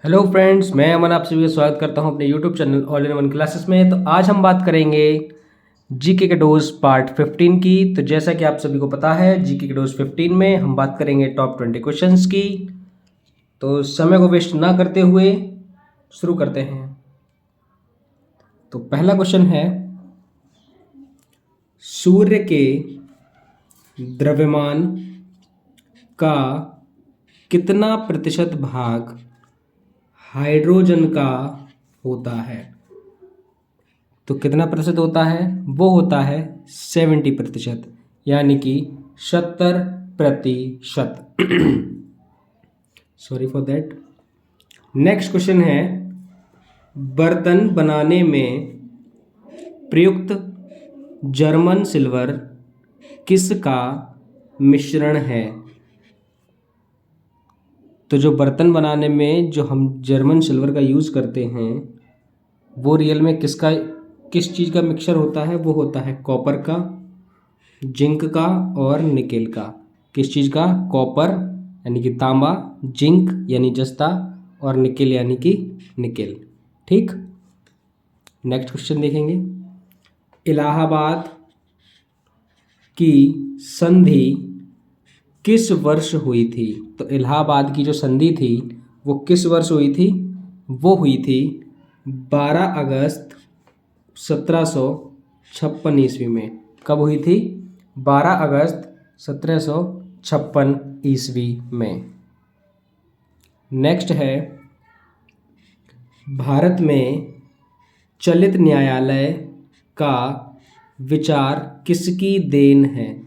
Hello friends, मैं अमन आप सभी का स्वागत करता हूं अपने YouTube channel all in one classes में। तो आज हम बात करेंगे जीके के डोज पार्ट 15 की। तो जैसा कि आप सभी को पता है, जीके के डोज 15 में हम बात करेंगे टॉप 20 क्वेश्चंस की। तो समय को वेस्ट ना करते हुए शुरू करते हैं। तो पहला क्वेश्चन है, सूर्य के द्रव्यमान का कितना प्रतिशत भाग हाइड्रोजन का होता है? तो कितना प्रतिशत होता है? वो होता है 70%, यानी कि 70%। Sorry for that. Next question है, बर्तन बनाने में प्रयुक्त जर्मन सिल्वर किसका मिश्रण है? तो जो बर्तन बनाने में जो हम जर्मन सिल्वर का यूज़ करते हैं, वो रियल में किस चीज़ का मिक्सचर होता है? वो होता है कॉपर का, जिंक का और निकेल का। किस चीज़ का? कॉपर यानी कि तांबा, जिंक यानी जस्ता और निकेल यानी कि निकेल। ठीक, नेक्स्ट क्वेश्चन देखेंगे। इलाहाबाद की संधि किस वर्ष हुई थी? तो इलाहाबाद की जो संधि थी वो किस वर्ष हुई थी? वो हुई थी 12 अगस्त 1756 ईस्वी में। कब हुई थी? 12 अगस्त 1756 ईस्वी में। नेक्स्ट है, भारत में चलित न्यायालय का विचार किसकी देन है?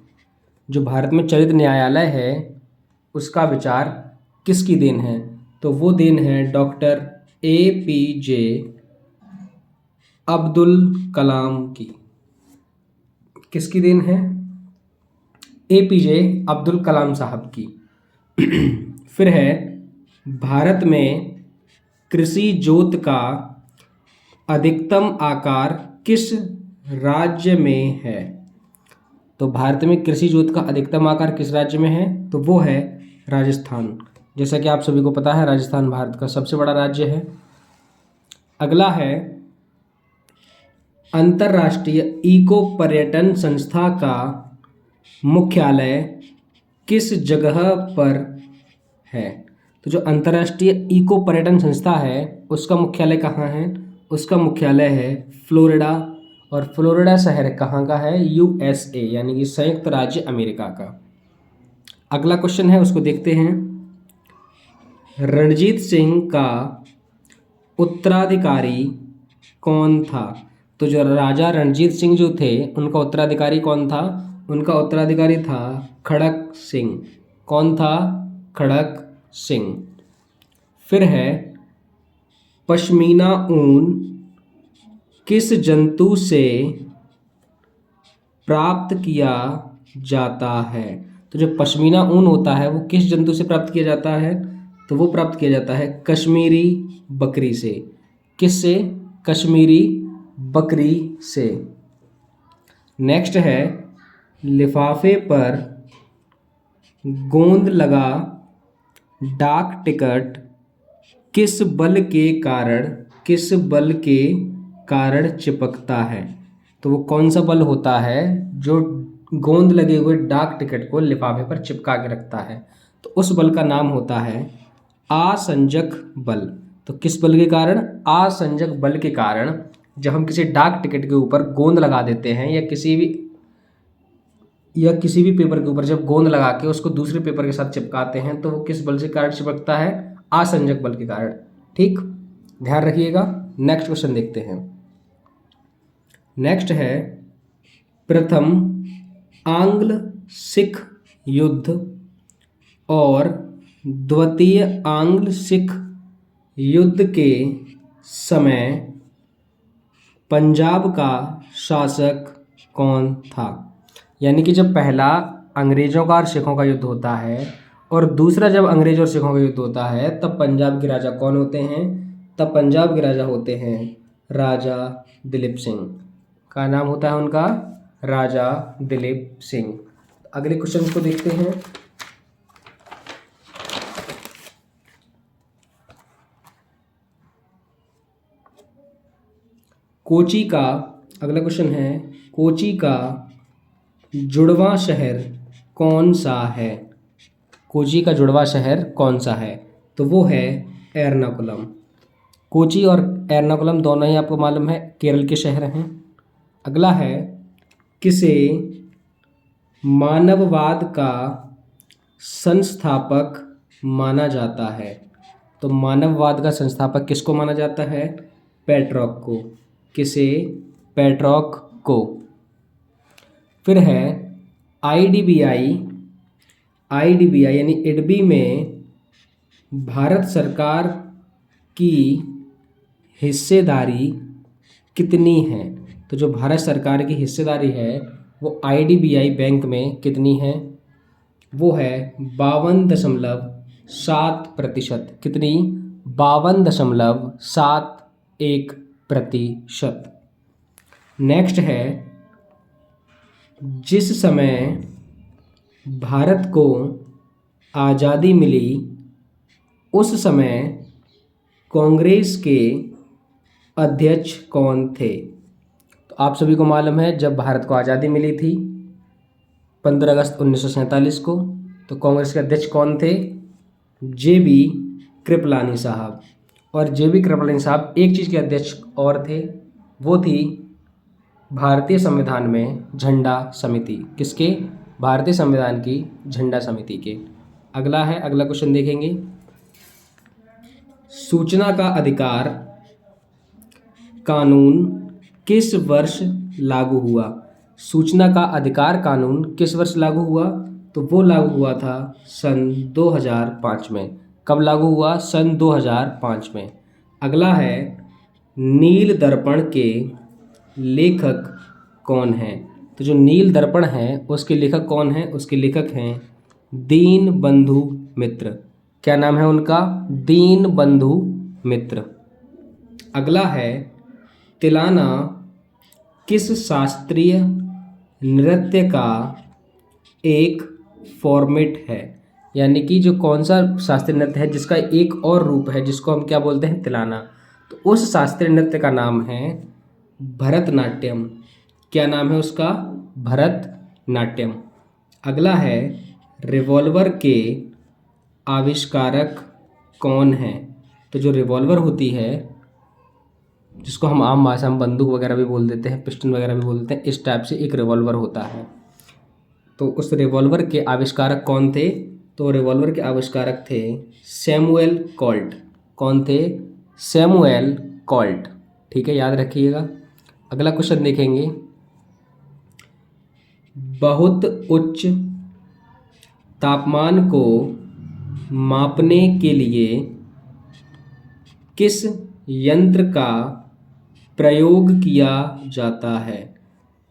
जो भारत में चलित न्यायालय है उसका विचार किसकी देन है? तो वो देन है डॉक्टर APJ अब्दुल कलाम की। किसकी देन है? APJ अब्दुल कलाम साहब की। फिर है, भारत में कृषि जोत का अधिकतम आकार किस राज्य में है? तो भारत में कृषि जोत का अधिकतम आकार किस राज्य में है? तो वो है राजस्थान। जैसा कि आप सभी को पता है, राजस्थान भारत का सबसे बड़ा राज्य है। अगला है, अंतर्राष्ट्रीय इको पर्यटन संस्था का मुख्यालय किस जगह पर है? तो जो अंतर्राष्ट्रीय इको पर्यटन संस्था है उसका मुख्यालय कहाँ है? उसका मुख्यालय है फ्लोरिडा। और फ्लोरिडा शहर कहाँ का है? USA यानी कि संयुक्त राज्य अमेरिका का। अगला क्वेश्चन है, उसको देखते हैं। रणजीत सिंह का उत्तराधिकारी कौन था? तो जो राजा रणजीत सिंह जो थे उनका उत्तराधिकारी कौन था? उनका उत्तराधिकारी था खड़क सिंह। कौन था? खड़क सिंह। फिर है, पश्मीना ऊन किस जंतु से प्राप्त किया जाता है? तो जो पश्मीना ऊन होता है वो किस जंतु से प्राप्त किया जाता है? तो वो प्राप्त किया जाता है कश्मीरी बकरी से। किससे? कश्मीरी बकरी से। नेक्स्ट है, लिफाफे पर गोंद लगा डाक टिकट किस बल के कारण चिपकता है? तो वो कौन सा बल होता है जो गोंद लगे हुए डाक टिकट को लिफाफे पर चिपका के रखता है? तो उस बल का नाम होता है आसंजक बल। तो किस बल के कारण? आसंजक बल के कारण जब हम किसी डाक टिकट के ऊपर गोंद लगा देते हैं या किसी भी पेपर के ऊपर जब गोंद लगा के उसको दूसरे पेपर के साथ चिपकाते हैं तो वो किस बल से कारण चिपकता है? आसंजक बल के कारण। ठीक, ध्यान रखिएगा। नेक्स्ट क्वेश्चन देखते हैं। नेक्स्ट है, प्रथम आंग्ल सिख युद्ध और द्वितीय आंग्ल सिख युद्ध के समय पंजाब का शासक कौन था? यानी कि जब पहला अंग्रेजों का और सिखों का युद्ध होता है और दूसरा जब अंग्रेजों और सिखों का युद्ध होता है तब पंजाब के राजा कौन होते हैं? तब पंजाब के राजा होते हैं राजा दिलीप सिंह। का नाम होता है उनका राजा दिलीप सिंह। अगले क्वेश्चन को देखते हैं। कोची का अगला क्वेश्चन है, कोची का जुड़वां शहर कौन सा है? कोची का जुड़वां शहर कौन सा है? तो वो है एर्नाकुलम। कोची और एर्नाकुलम दोनों ही आपको मालूम है केरल के शहर हैं। अगला है, किसे मानववाद का संस्थापक माना जाता है? तो मानववाद का संस्थापक किसको माना जाता है? पेट्रॉक को। किसे? पेट्रॉक को। फिर है आईडीबीआई यानी इडबी में भारत सरकार की हिस्सेदारी कितनी है? तो जो भारत सरकार की हिस्सेदारी है वो आईडीबीआई बैंक में कितनी है? वो है 52.7%। कितनी? 52.71%। नेक्स्ट है, जिस समय भारत को आज़ादी मिली उस समय कांग्रेस के अध्यक्ष कौन थे? तो आप सभी को मालूम है जब भारत को आज़ादी मिली थी 15 अगस्त 1947 को, तो कांग्रेस के अध्यक्ष कौन थे? जेबी कृपलानी साहब। और जेबी कृपलानी साहब एक चीज़ के अध्यक्ष और थे, वो थी भारतीय संविधान में झंडा समिति। किसके? भारतीय संविधान की झंडा समिति के। अगला है, अगला क्वेश्चन देखेंगे, सूचना का अधिकार कानून किस वर्ष लागू हुआ? सूचना का अधिकार कानून किस वर्ष लागू हुआ? तो वो लागू हुआ था सन 2005 में। कब लागू हुआ? सन 2005 में। अगला है, नील दर्पण के लेखक कौन हैं? तो जो नील दर्पण है उसके लेखक कौन हैं? उसके लेखक हैं दीन बंधु मित्र। क्या नाम है उनका? दीन बंधु मित्र। अगला है, तिलाना किस शास्त्रीय नृत्य का एक फॉर्मेट है? यानी कि जो कौन सा शास्त्रीय नृत्य है जिसका एक और रूप है जिसको हम क्या बोलते हैं? तिलाना। तो उस शास्त्रीय नृत्य का नाम है भरतनाट्यम। क्या नाम है उसका? भरतनाट्यम। अगला है, रिवॉल्वर के आविष्कारक कौन हैं? तो जो रिवॉल्वर होती है जिसको हम आम भाषा में बंदूक वगैरह भी बोल देते हैं, पिस्टन वगैरह भी बोल देते हैं, इस टाइप से एक रिवॉल्वर होता है। तो उस रिवॉल्वर के आविष्कारक कौन थे? तो रिवॉल्वर के आविष्कारक थे सैमुअल कोल्ट। कौन थे? Samuel Colt. ठीक है, याद रखिएगा। अगला क्वेश्चन देखेंगे, बहुत उच्च तापमान को मापने के लिए किस यंत्र का प्रयोग किया जाता है?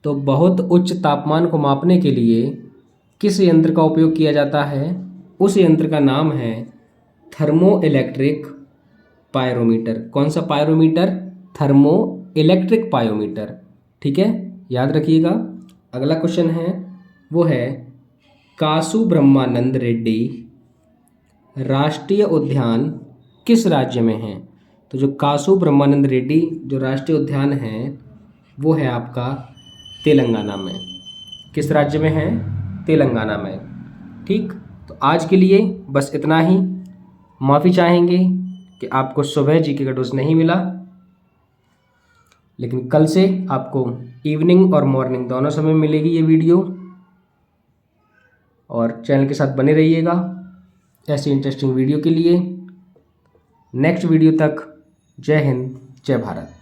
तो बहुत उच्च तापमान को मापने के लिए किस यंत्र का उपयोग किया जाता है? उस यंत्र का नाम है थर्मो इलेक्ट्रिक पायरोमीटर। कौन सा पायरोमीटर? Thermo electric pyrometer. ठीक है, याद रखिएगा। अगला क्वेश्चन है वो है, कासु ब्रह्मानंद रेड्डी राष्ट्रीय उद्यान किस राज्य में है? तो जो कासु ब्रह्मानंद रेड्डी जो राष्ट्रीय उद्यान है वो है आपका तेलंगाना में। किस राज्य में है? तेलंगाना में। ठीक, तो आज के लिए बस इतना ही। माफ़ी चाहेंगे कि आपको सुबह जीके का डोज नहीं मिला, लेकिन कल से आपको इवनिंग और मॉर्निंग दोनों समय मिलेगी ये वीडियो। और चैनल के साथ बने रहिएगा ऐसी इंटरेस्टिंग वीडियो के लिए। नेक्स्ट वीडियो तक जय हिंद, जय भारत।